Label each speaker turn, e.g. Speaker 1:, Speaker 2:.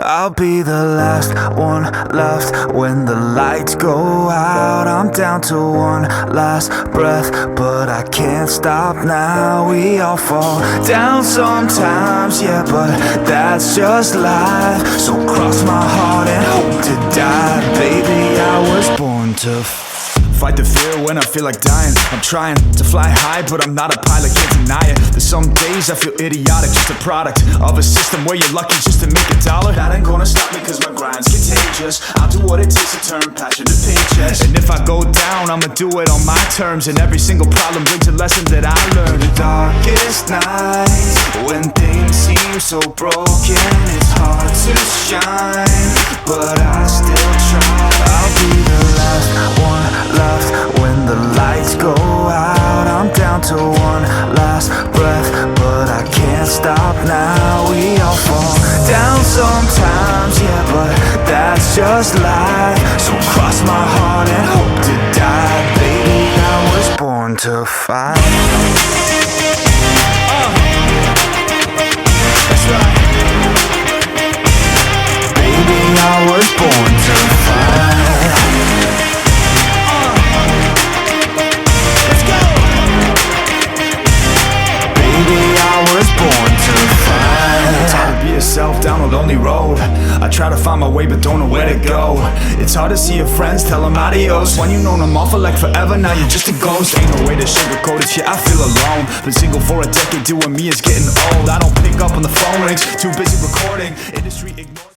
Speaker 1: I'll be the last one left when the lights go out. I'm down to one last breath, but I can't stop now. We all fall down sometimes, yeah, but that's just life. So cross my heart and hope to die. Baby, I was born to fight the fear when I feel like dying. I'm trying to fly high, but I'm not a pilot, can't deny it. There's some days I feel idiotic, just a product of a system where you're lucky just to make $1. That ain't gonna stop me cause my grind's contagious. I'll do what it takes to turn passion to paychecks. And if I go down, I'ma do it on my terms. And every single problem brings a lesson that I learned. The darkest nights, when things seem so broken, it's hard to shine, but I still try. I'll be the last one left when the lights go out. I'm down to one last breath, but I can't stop now. We all fall down sometimes, yeah, but that's just life. So cross my heart and hope to die. Baby, I was born to fight. That's right. Baby, I was born to fight. Down a lonely road, I try to find my way but don't know where to go. It's hard to see your friends, tell them adios. When you known them all for like forever, now you're just a ghost. Ain't no way to sugarcoat it, yeah, I feel alone. Been single for a decade, doing me is getting old. I don't pick up when the phone rings, too busy recording. Industry ignores